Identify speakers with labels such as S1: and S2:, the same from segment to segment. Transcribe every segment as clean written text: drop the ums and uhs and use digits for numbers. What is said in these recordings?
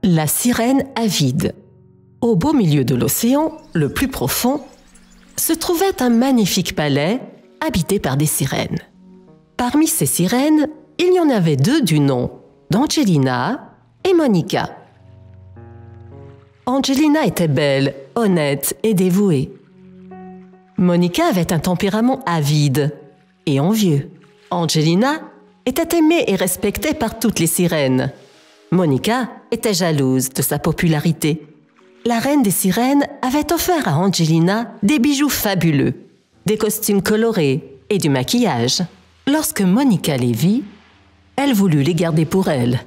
S1: La sirène avide. Au beau milieu de l'océan, le plus profond, se trouvait un magnifique palais habité par des sirènes. Parmi ces sirènes, il y en avait deux du nom d'Angelina et Monica. Angelina était belle, honnête et dévouée. Monica avait un tempérament avide et envieux. Angelina était aimée et respectée par toutes les sirènes. Monica était jalouse de sa popularité. La reine des sirènes avait offert à Angelina des bijoux fabuleux, des costumes colorés et du maquillage. Lorsque Monica les vit, elle voulut les garder pour elle.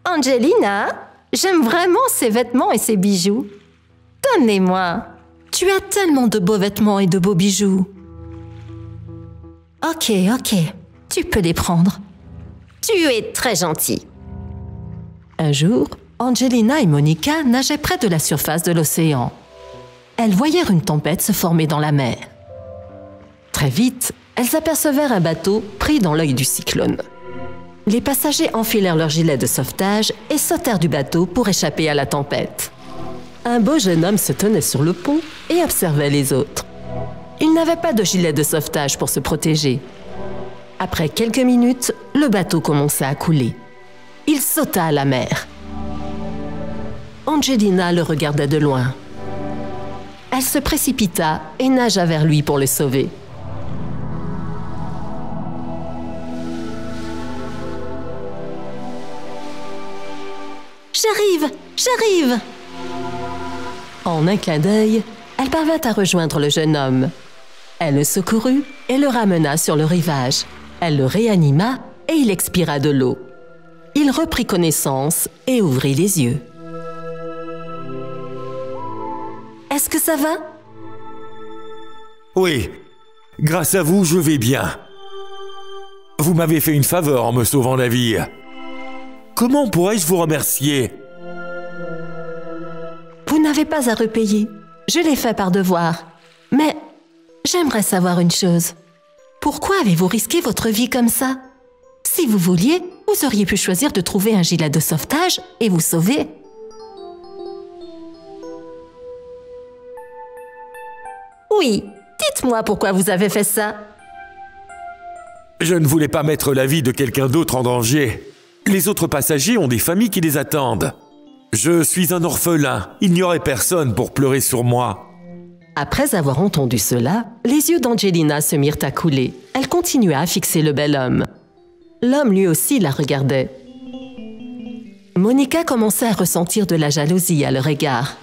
S2: Angelina, j'aime vraiment ces vêtements et ces bijoux. Donnez-moi.
S1: Tu as tellement de beaux vêtements et de beaux bijoux.
S2: Ok, tu peux les prendre. Tu es très gentil.
S1: Un jour, Angelina et Monica nageaient près de la surface de l'océan. Elles voyèrent une tempête se former dans la mer. Très vite, elles apercevèrent un bateau pris dans l'œil du cyclone. Les passagers enfilèrent leurs gilets de sauvetage et sautèrent du bateau pour échapper à la tempête. Un beau jeune homme se tenait sur le pont et observait les autres. Il n'avait pas de gilet de sauvetage pour se protéger. Après quelques minutes, le bateau commença à couler. Il sauta à la mer. Angelina le regardait de loin. Elle se précipita et nagea vers lui pour le sauver.
S2: J'arrive!
S1: En un clin d'œil, elle parvint à rejoindre le jeune homme. Elle le secourut et le ramena sur le rivage. Elle le réanima et il expira de l'eau. Il reprit connaissance et ouvrit les yeux. Est-ce que ça va?
S3: Oui, grâce à vous, je vais bien. Vous m'avez fait une faveur en me sauvant la vie. Comment pourrais-je vous remercier?
S1: Vous n'avez pas à repayer. Je l'ai fait par devoir. Mais j'aimerais savoir une chose. Pourquoi avez-vous risqué votre vie comme ça? Si vous vouliez, vous auriez pu choisir de trouver un gilet de sauvetage et vous sauver.
S2: Oui, dites-moi pourquoi vous avez fait ça.
S3: Je ne voulais pas mettre la vie de quelqu'un d'autre en danger. Les autres passagers ont des familles qui les attendent. Je suis un orphelin. Il n'y aurait personne pour pleurer sur moi.
S1: Après avoir entendu cela, les yeux d'Angelina se mirent à couler. Elle continua à fixer le bel homme. L'homme lui aussi la regardait. Monica commençait à ressentir de la jalousie à leur égard.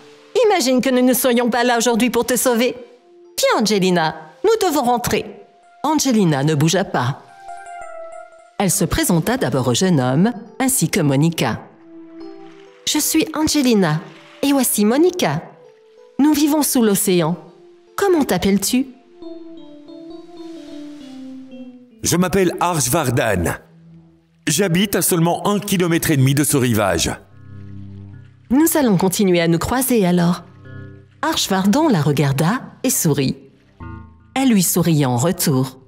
S2: Imagine que nous ne soyons pas là aujourd'hui pour te sauver. Viens, Angelina, nous devons rentrer.
S1: Angelina ne bougea pas. Elle se présenta d'abord au jeune homme, ainsi que Monica. « Je suis Angelina, et voici Monica. Nous vivons sous l'océan. Comment t'appelles-tu »
S3: Je m'appelle Arshvardan. J'habite à seulement 1,5 km de ce rivage.
S1: Nous allons continuer à nous croiser alors. Arshvardan la regarda et sourit. Elle lui souriait en retour.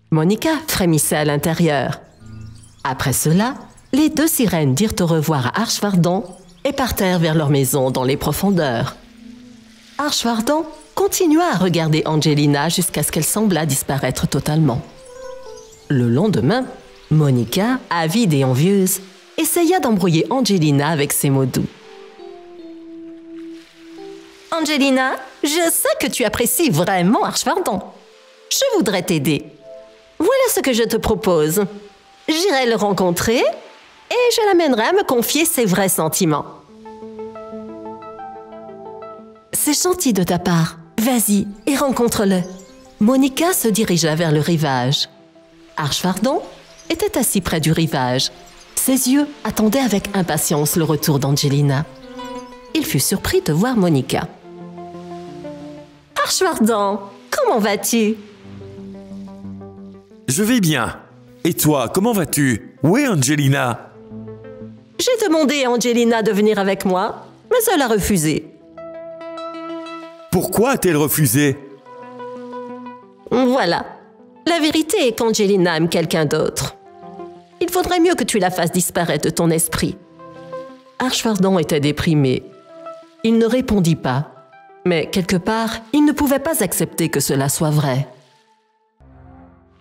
S1: Monica frémissait à l'intérieur. Après cela, les deux sirènes dirent au revoir à Arshvardan et partèrent vers leur maison dans les profondeurs. Arshvardan continua à regarder Angelina jusqu'à ce qu'elle semblât disparaître totalement. Le lendemain, Monica, avide et envieuse, essaya d'embrouiller Angelina avec ses mots doux.
S2: Angelina, je sais que tu apprécies vraiment Arshvardan. Je voudrais t'aider. Voilà ce que je te propose. J'irai le rencontrer et je l'amènerai à me confier ses vrais sentiments.
S1: C'est gentil de ta part. Vas-y et rencontre-le. Monica se dirigea vers le rivage. Arshvardan était assis près du rivage. Ses yeux attendaient avec impatience le retour d'Angelina. Il fut surpris de voir Monica.
S2: Arshvardan, comment vas-tu?
S3: Je vais bien. Et toi, comment vas-tu? Où est Angelina?
S2: J'ai demandé à Angelina de venir avec moi, mais elle a refusé.
S3: Pourquoi a-t-elle refusé?
S2: Voilà. La vérité est qu'Angelina aime quelqu'un d'autre. Il faudrait mieux que tu la fasses disparaître de ton esprit.
S1: Archfardon était déprimé. Il ne répondit pas, mais quelque part, il ne pouvait pas accepter que cela soit vrai.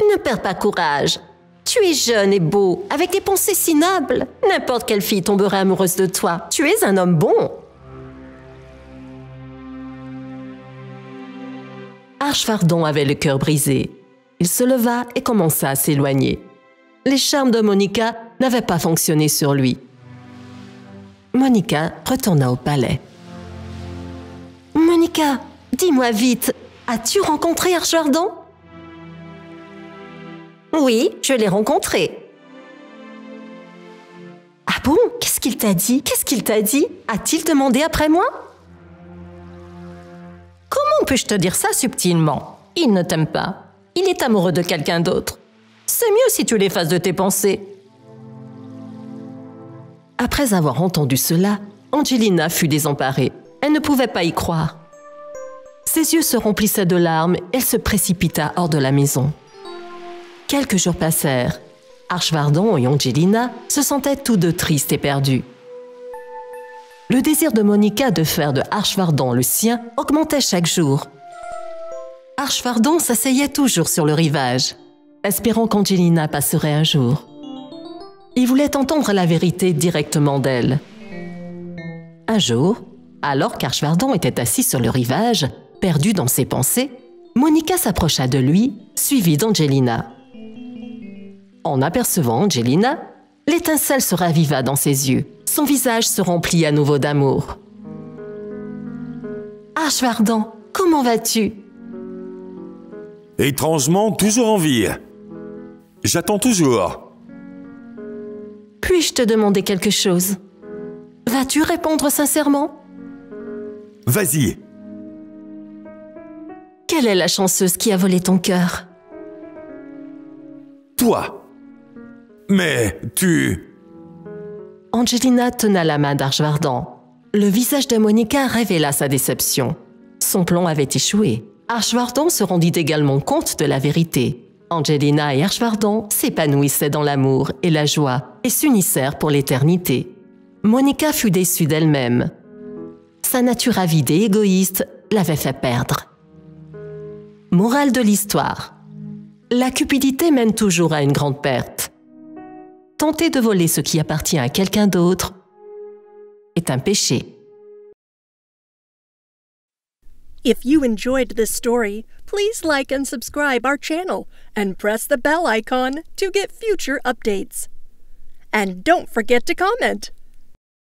S2: Ne perds pas courage. Tu es jeune et beau, avec des pensées si nobles. N'importe quelle fille tomberait amoureuse de toi. Tu es un homme bon.
S1: Archfardon avait le cœur brisé. Il se leva et commença à s'éloigner. Les charmes de Monica n'avaient pas fonctionné sur lui. Monica retourna au palais.
S2: « Monica, dis-moi vite, as-tu rencontré Archfardon ?»« Oui, je l'ai rencontré. »« Ah bon? Qu'est-ce qu'il t'a dit? Qu'est-ce qu'il t'a dit? A-t-il demandé après moi ?»«
S1: Comment puis-je te dire ça subtilement? Il ne t'aime pas. Il est amoureux de quelqu'un d'autre. C'est mieux si tu l'effaces de tes pensées. » Après avoir entendu cela, Angelina fut désemparée. Elle ne pouvait pas y croire. Ses yeux se remplissaient de larmes et elle se précipita hors de la maison. Quelques jours passèrent. Archfardon et Angelina se sentaient tous deux tristes et perdus. Le désir de Monica de faire de Archfardon le sien augmentait chaque jour. Archfardon s'asseyait toujours sur le rivage, espérant qu'Angelina passerait un jour. Il voulait entendre la vérité directement d'elle. Un jour, alors qu'Archfardon était assis sur le rivage, perdu dans ses pensées, Monica s'approcha de lui, suivie d'Angelina. En apercevant Angelina, l'étincelle se raviva dans ses yeux. Son visage se remplit à nouveau d'amour.
S2: « Archfardon, comment vas-tu » ?
S3: Étrangement, toujours en vie. J'attends toujours.
S2: Puis-je te demander quelque chose? Vas-tu répondre sincèrement?
S3: Vas-y.
S2: Quelle est la chanceuse qui a volé ton cœur?
S3: Toi. Mais tu...
S1: Angelina tenait la main d'Archfardon. Le visage de Monica révéla sa déception. Son plan avait échoué. Archfardon se rendit également compte de la vérité. Angelina et Archfardon s'épanouissaient dans l'amour et la joie et s'unissèrent pour l'éternité. Monica fut déçue d'elle-même. Sa nature avide et égoïste l'avait fait perdre. Morale de l'histoire. La cupidité mène toujours à une grande perte. Tenter de voler ce qui appartient à quelqu'un d'autre est un péché.
S4: If you enjoyed this story, please like and subscribe our channel and press the bell icon to get future updates. And don't forget to comment.